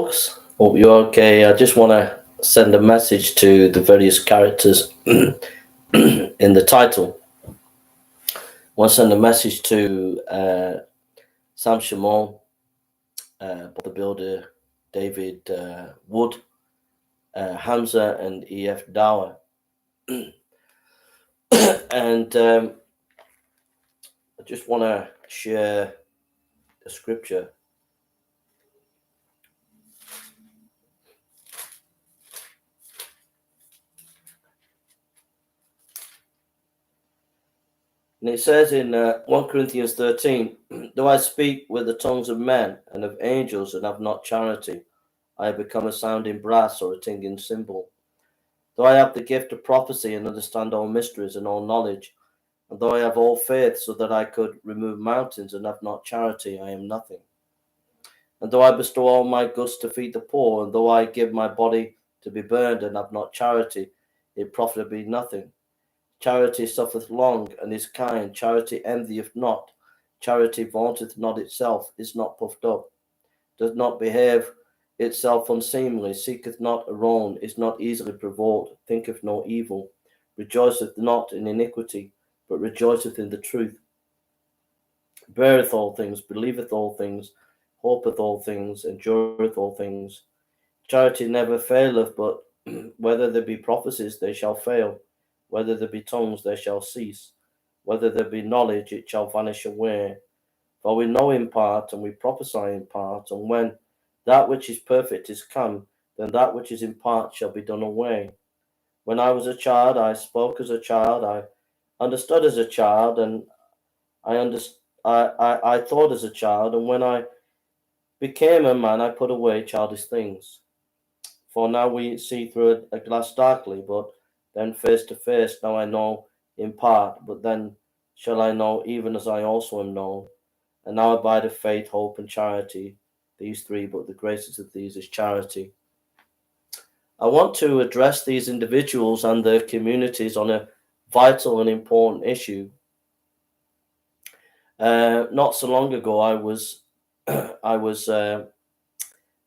folks. Hope you're okay. I just want to send a message to the various characters in the title. I want to send a message to Sam Shamoun, the Builder, David Wood, Hamza, and E.F. Dawah. And I just want to share a scripture. And it says in 1 Corinthians 13, though I speak with the tongues of men and of angels and have not charity, I have become a sounding brass or a tingling cymbal. Though I have the gift of prophecy and understand all mysteries and all knowledge, and though I have all faith so that I could remove mountains and have not charity, I am nothing. And though I bestow all my goods to feed the poor, and though I give my body to be burned and have not charity, it profiteth me nothing. Charity suffereth long and is kind. Charity envieth not. Charity vaunteth not itself, is not puffed up, does not behave itself unseemly, seeketh not her own, is not easily provoked, thinketh no evil, rejoiceth not in iniquity, but rejoiceth in the truth, beareth all things, believeth all things, hopeth all things, endureth all things. Charity never faileth, but whether there be prophecies, they shall fail. Whether there be tongues, they shall cease. Whether there be knowledge, it shall vanish away. For we know in part, and we prophesy in part, and when that which is perfect is come, then that which is in part shall be done away. When I was a child, I spoke as a child, I understood as a child, and I thought as a child, and when I became a man, I put away childish things. For now we see through a glass darkly, but then face to face. Now I know in part, but then shall I know even as I also am known. And now abideth faith, hope, and charity, these three, but the greatest of these is charity. I want to address these individuals and their communities on a vital and important issue. Not so long ago, I was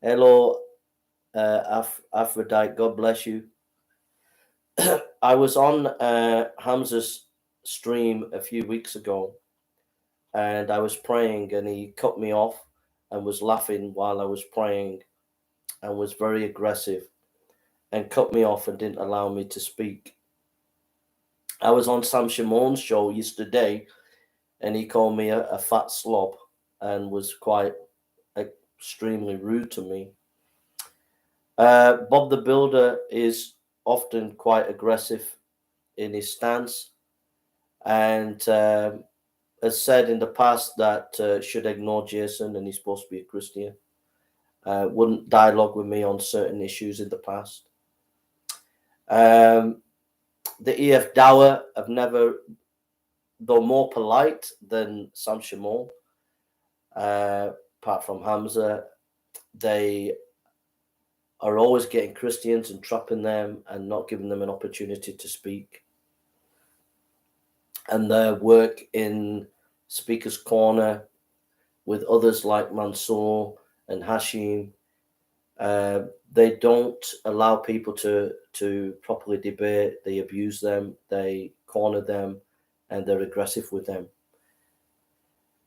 hello, Aphrodite, God bless you. I was on Hamza's stream a few weeks ago, and I was praying, and he cut me off and was laughing while I was praying, and was very aggressive, and cut me off and didn't allow me to speak. I was on Sam Shamoun's show yesterday, and he called me a fat slob and was quite extremely rude to me. Bob the Builder is often quite aggressive in his stance, and has said in the past that should ignore Jason, and he's supposed to be a Christian. Wouldn't dialogue with me on certain issues in the past. The E.F. Dawah have never, though more polite than Sam Shamoun, apart from Hamza, they are always getting Christians and trapping them and not giving them an opportunity to speak. And their work in Speaker's Corner with others like Mansour and Hashim, they don't allow people to properly debate. They abuse them, they corner them, and they're aggressive with them.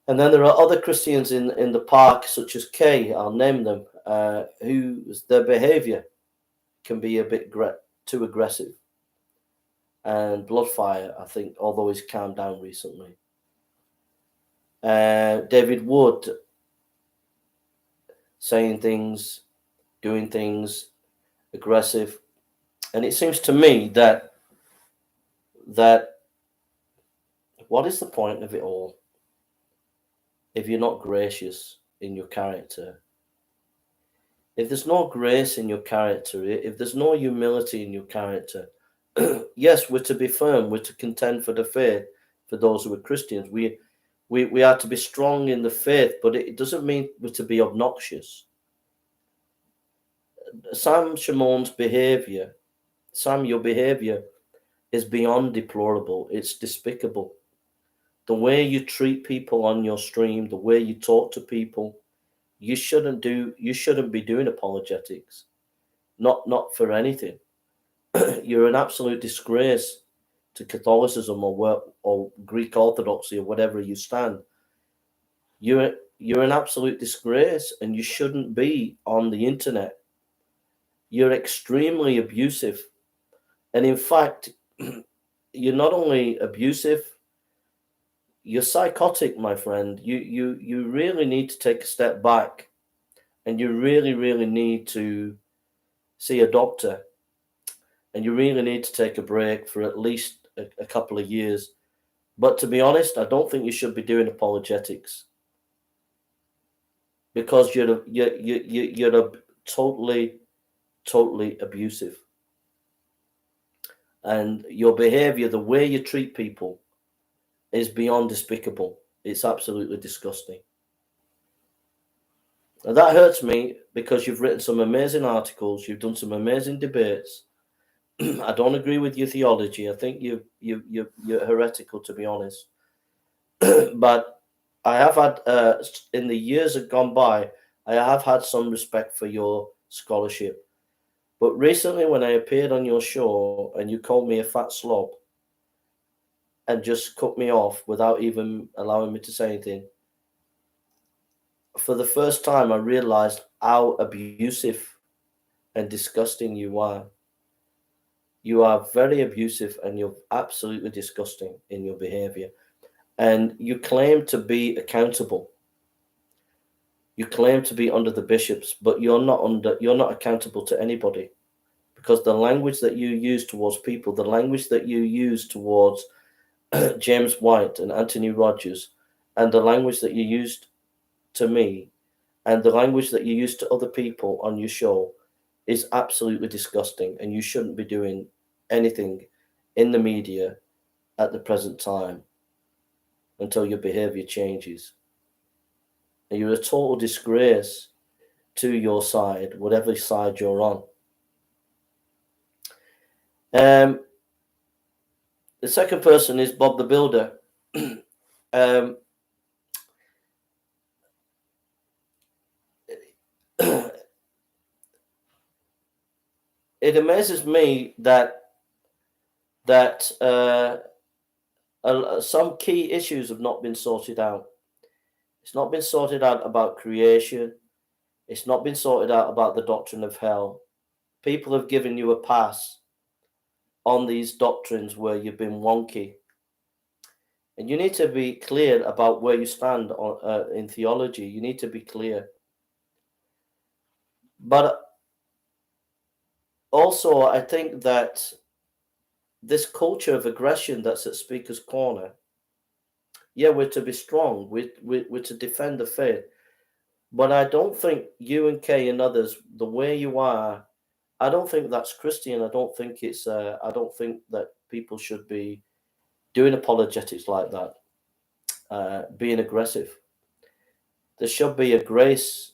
And then there are other Christians in the park, such as Kay, I'll name them, whose their behavior can be a bit too aggressive. And Bloodfire, I think, although he's calmed down recently. David Wood saying things, doing things, aggressive. And it seems to me that what is the point of it all if you're not gracious in your character? If there's no grace in your character, if there's no humility in your character, yes, we're to be firm, we're to contend for the faith for those who are Christians. We are to be strong in the faith, but it doesn't mean we're to be obnoxious. Sam Shamoun's behavior, Sam, your behavior is beyond deplorable. It's despicable. The way you treat people on your stream, the way you talk to people, you shouldn't be doing apologetics. Not for anything. You're an absolute disgrace to Catholicism or Greek Orthodoxy or whatever you stand. You're an absolute disgrace, and you shouldn't be on the internet. You're extremely abusive, and in fact, you're not only abusive, you're psychotic, my friend. You really need to take a step back, and you really need to see a doctor, and you really need to take a break for at least a couple of years. But to be honest, I don't think you should be doing apologetics, because you're a totally abusive, and your behavior, the way you treat people, is beyond despicable. It's absolutely disgusting. And that hurts me, because you've written some amazing articles, you've done some amazing debates. I don't agree with your theology. I think you're heretical, to be honest. But I have had, in the years that gone by, I have had some respect for your scholarship. But recently, when I appeared on your show and you called me a fat slob and just cut me off without even allowing me to say anything, for the first time, I realized how abusive and disgusting you are. You are very abusive, and you're absolutely disgusting in your behavior. And you claim to be accountable. You claim to be under the bishops, but you're not accountable to anybody, because the language that you use towards people, the language that you use towards James White and Anthony Rogers, and the language that you used to me, and the language that you use to other people on your show, is absolutely disgusting, and you shouldn't be doing anything in the media at the present time until your behavior changes. And you're a total disgrace to your side, whatever side you're on. The second person is Bob the Builder. It amazes me that some key issues have not been sorted out. It's not been sorted out about creation. It's not been sorted out about the doctrine of hell. People have given you a pass on these doctrines where you've been wonky. And you need to be clear about where you stand on, in theology. You need to be clear. But also, I think that this culture of aggression that's at Speaker's Corner, yeah, we're to be strong. We're to defend the faith. But I don't think you and Kay and others, the way you are, I don't think that's Christian. I don't think that people should be doing apologetics like that, being aggressive. There should be a grace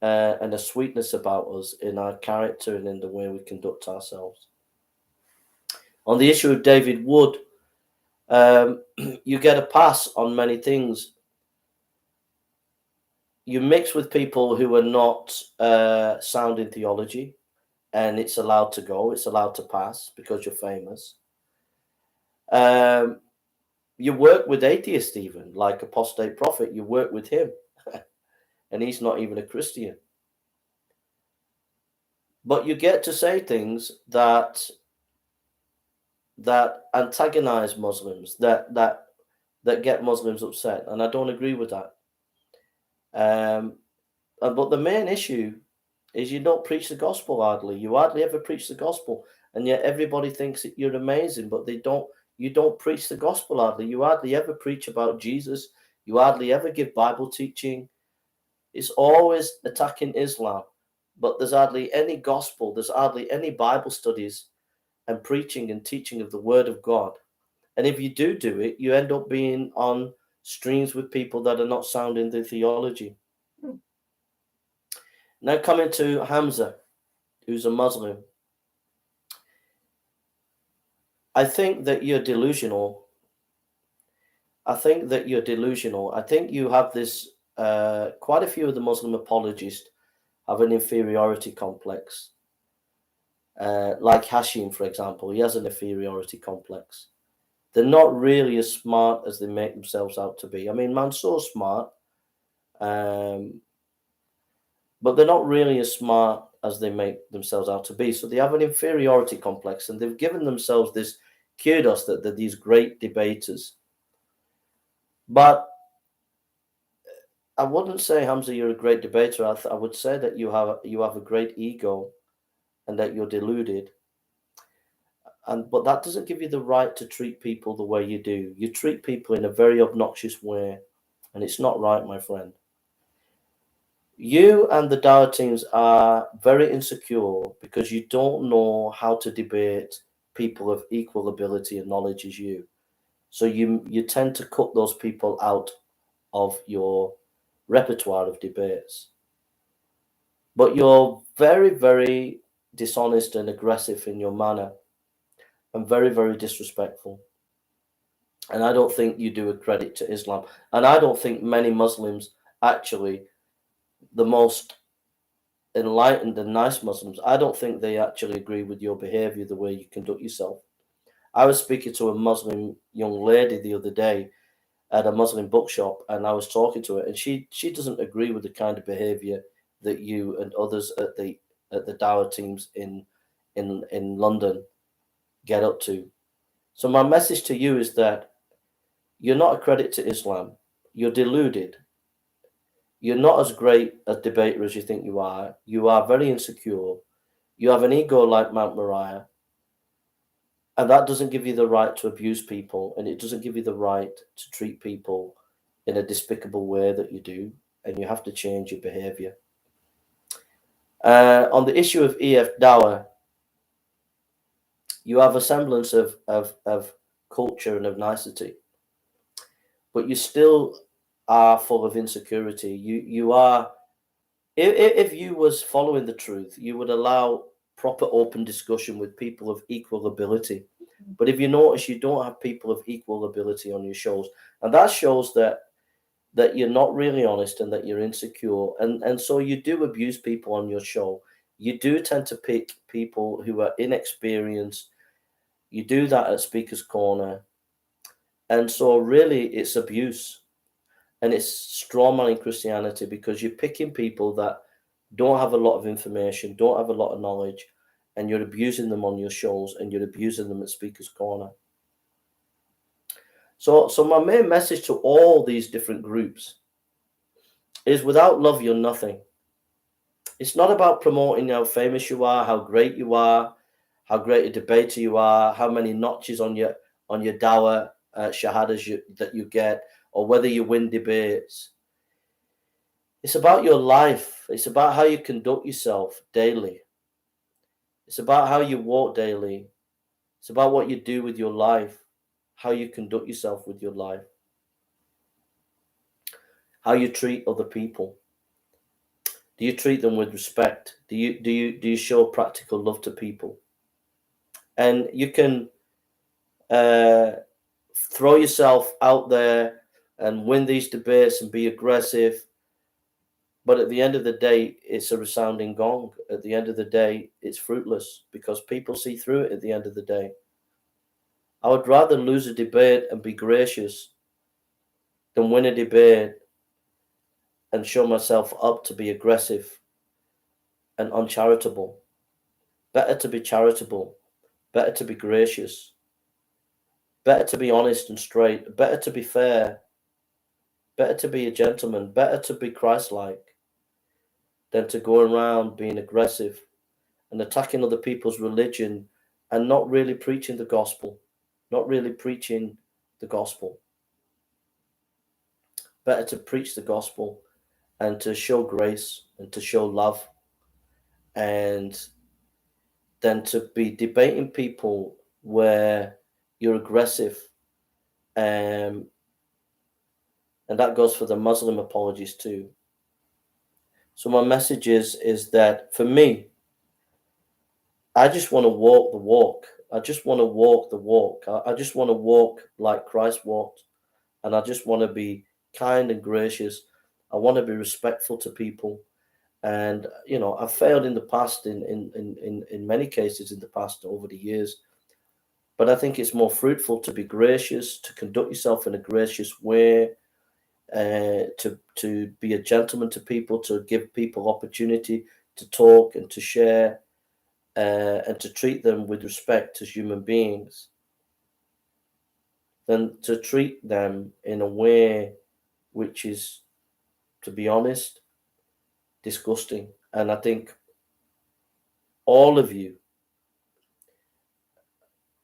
and a sweetness about us in our character and in the way we conduct ourselves. On the issue of David Wood, you get a pass on many things. You mix with people who are not sound in theology, and it's allowed to go. It's allowed to pass because you're famous. You work with atheists, even like Apostate Prophet. You work with him, and he's not even a Christian. But you get to say things that antagonize Muslims, that get Muslims upset, and I don't agree with that. But the main issue is you don't preach the gospel hardly. You hardly ever preach the gospel, and yet everybody thinks that you're amazing, but they don't. You don't preach the gospel hardly. You hardly ever preach about Jesus. You hardly ever give Bible teaching. It's always attacking Islam, but there's hardly any gospel. There's hardly any Bible studies and preaching and teaching of the Word of God. And if you do it, you end up being on streams with people that are not sound in their theology. Now coming to Hamza, who's a Muslim. I think that you're delusional. I think you have this quite a few of the Muslim apologists have an inferiority complex. Like Hashim, for example, he has an inferiority complex. They're not really as smart as they make themselves out to be. I mean, Mansour's smart, but they're not really as smart as they make themselves out to be. So they have an inferiority complex, and they've given themselves this kudos that they're these great debaters. But I wouldn't say, Hamza, you're a great debater. I would say that you have a great ego, and that you're deluded. But that doesn't give you the right to treat people the way you do. You treat people in a very obnoxious way, and it's not right, my friend. You and the Dawah teams are very insecure because you don't know how to debate people of equal ability and knowledge as you. So you tend to cut those people out of your repertoire of debates. But you're very, very dishonest and aggressive in your manner, and very, very disrespectful. And I don't think you do a credit to Islam. And I don't think many Muslims, actually, the most enlightened and nice Muslims, I don't think they actually agree with your behavior, the way you conduct yourself. I was speaking to a Muslim young lady the other day at a Muslim bookshop, and I was talking to her, and she doesn't agree with the kind of behavior that you and others at the Dawah teams in London get up to. So my message to you is that you're not a credit to Islam. You're deluded. You're not as great a debater as you think you are. You are very insecure. You have an ego like Mount Moriah. And that doesn't give you the right to abuse people. And it doesn't give you the right to treat people in a despicable way that you do. And you have to change your behavior. On the issue of EF Dawah, you have a semblance of culture and of nicety. But you still are full of insecurity. You are, if you was following the truth, you would allow proper open discussion with people of equal ability. But if you notice, you don't have people of equal ability on your shows, and that shows that you're not really honest and that you're insecure, and so you do abuse people on your show. You do tend to pick people who are inexperienced. You do that at Speaker's Corner, and so really it's abuse. And it's strawmanning Christianity because you're picking people that don't have a lot of information, don't have a lot of knowledge, and you're abusing them on your shows, and you're abusing them at Speaker's Corner. So my main message to all these different groups is, without love, you're nothing. It's not about promoting how famous you are, how great you are, how great a debater you are, how many notches on your Dawah shahadas that you get, or whether you win debates. It's about your life. It's about how you conduct yourself daily. It's about how you walk daily. It's about what you do with your life, how you conduct yourself with your life, how you treat other people. Do you treat them with respect? Do you show practical love to people? And you can throw yourself out there and win these debates and be aggressive. But at the end of the day, it's a resounding gong. At the end of the day, it's fruitless because people see through it at the end of the day. I would rather lose a debate and be gracious than win a debate and show myself up to be aggressive and uncharitable. Better to be charitable. Better to be gracious. Better to be honest and straight. Better to be fair. Better to be a gentleman. Better to be Christ-like than to go around being aggressive and attacking other people's religion and not really preaching the gospel. Not really preaching the gospel. Better to preach the gospel and to show grace and to show love, and than to be debating people where you're aggressive. And that goes for the Muslim apologists too. So my message is that for me, I just want to walk the walk. I just want to walk the walk. I just want to walk like Christ walked. And I just want to be kind and gracious. I want to be respectful to people. And I've failed in the past in many cases in the past over the years. But I think it's more fruitful to be gracious, to conduct yourself in a gracious way, to be a gentleman to people, to give people opportunity to talk and to share, and to treat them with respect as human beings, than to treat them in a way which is, to be honest, disgusting. And I think all of you,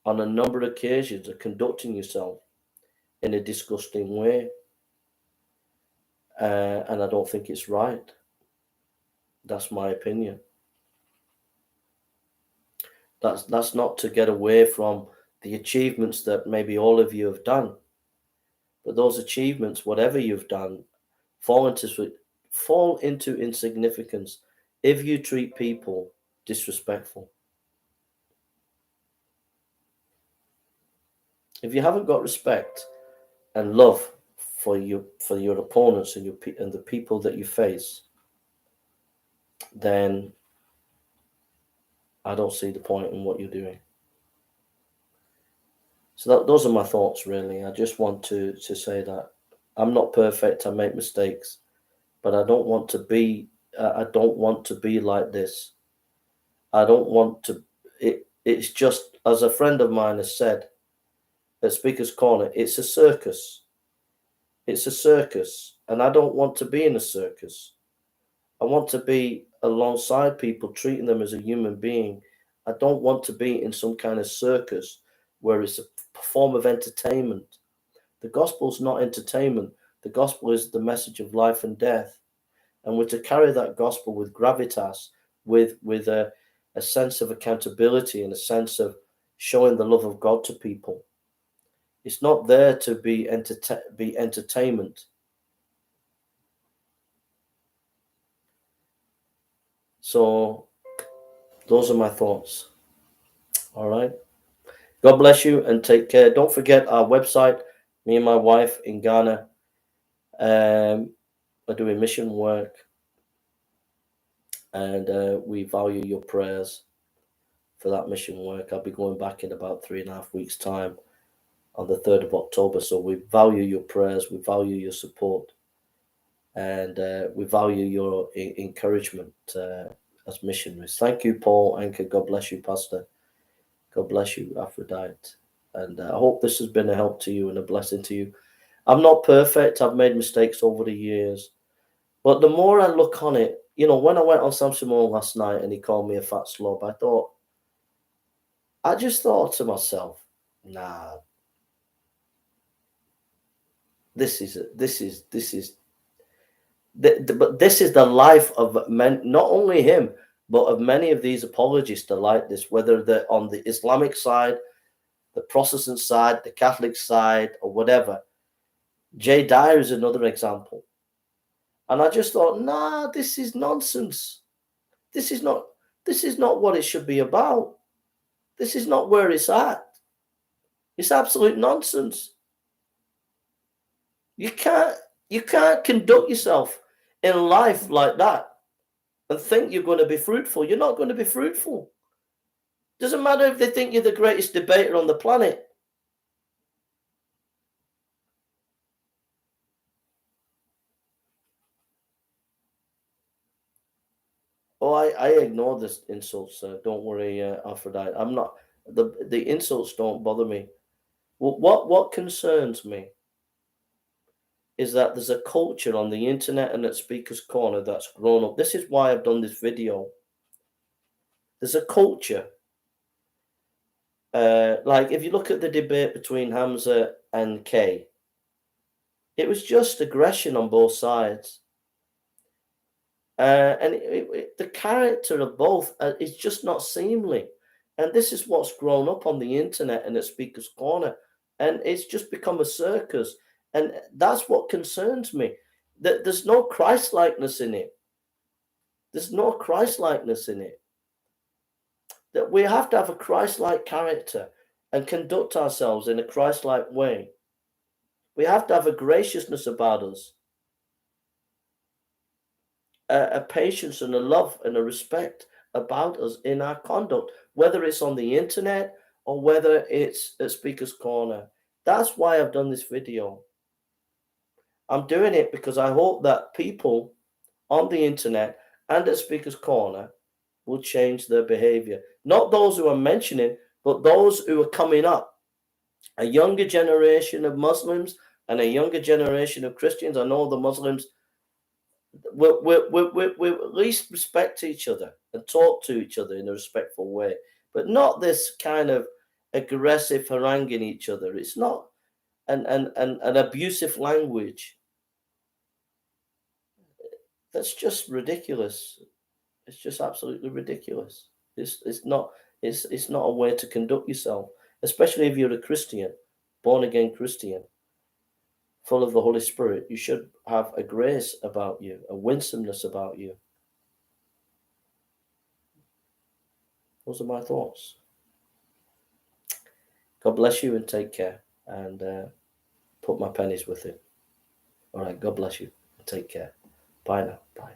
on a number of occasions, are conducting yourself in a disgusting way. And I don't think it's right. That's my opinion. That's not to get away from the achievements that maybe all of you have done. But those achievements, whatever you've done, fall into insignificance if you treat people disrespectful. If you haven't got respect and love for your opponents and the people that you face, then I don't see the point in what you're doing. So those are my thoughts, really. I just want to say that I'm not perfect. I make mistakes, but I don't want to be. I don't want to be like this. I don't want to. It's just, as a friend of mine has said at Speaker's Corner, it's a circus. It's a circus, and I don't want to be in a circus. I want to be alongside people, treating them as a human being. I don't want to be in some kind of circus where it's a form of entertainment. The gospel is not entertainment. The gospel is the message of life and death. And we're to carry that gospel with gravitas, with a sense of accountability and a sense of showing the love of God to people. It's not there to be entertainment. So those are my thoughts. All right. God bless you and take care. Don't forget our website. Me and my wife in Ghana are doing mission work, and we value your prayers for that mission work. I'll be going back in about 3.5 weeks' time on the 3rd of October. So we value your prayers, we value your support, and we value your encouragement as missionaries. Thank you, Paul Anchor. God bless you, Pastor. God bless you, Aphrodite. And I hope this has been a help to you and a blessing to you. I'm not perfect. I've made mistakes over the years. But the more I look on it, when I went on Sam Shamoun last night and he called me a fat slob, I just thought to myself, nah, this is the life of men, not only him, but of many of these apologists are like this, whether they're on the Islamic side, the Protestant side, the Catholic side, or whatever. Jay Dyer is another example. And I just thought, nah, this is nonsense. This is not what it should be about. This is not where it's at. It's absolute nonsense. You can't conduct yourself in life like that and think you're going to be fruitful. You're not going to be fruitful. Doesn't matter if they think you're the greatest debater on the planet. Oh, I ignore this insults. Don't worry, Aphrodite. I'm not the insults don't bother me. What concerns me is that there's a culture on the internet and at Speaker's Corner that's grown up. This is why I've done this video. There's a culture. Like if you look at the debate between Hamza and Kay, it was just aggression on both sides. And the character of both is just not seemly. And this is what's grown up on the internet and at Speaker's Corner. And it's just become a circus. And that's what concerns me. That there's no Christ-likeness in it. There's no Christ-likeness in it. That we have to have a Christ-like character and conduct ourselves in a Christ-like way. We have to have a graciousness about us. a patience and a love and a respect about us in our conduct, whether it's on the internet or whether it's at Speaker's Corner. That's why I've done this video. I'm doing it because I hope that people on the internet and at Speaker's Corner will change their behavior. Not those who are mentioning, but those who are coming up. A younger generation of Muslims and a younger generation of Christians. I know the Muslims we at least respect each other and talk to each other in a respectful way, but not this kind of aggressive haranguing each other. It's not an abusive language. That's just ridiculous. It's just absolutely ridiculous. It's not a way to conduct yourself, especially if you're a Christian, born again Christian, full of the Holy Spirit. You should have a grace about you, a winsomeness about you. Those are my thoughts. God bless you and take care. And put my pennies with it. All right. God bless you. Take care. Bye now. Bye.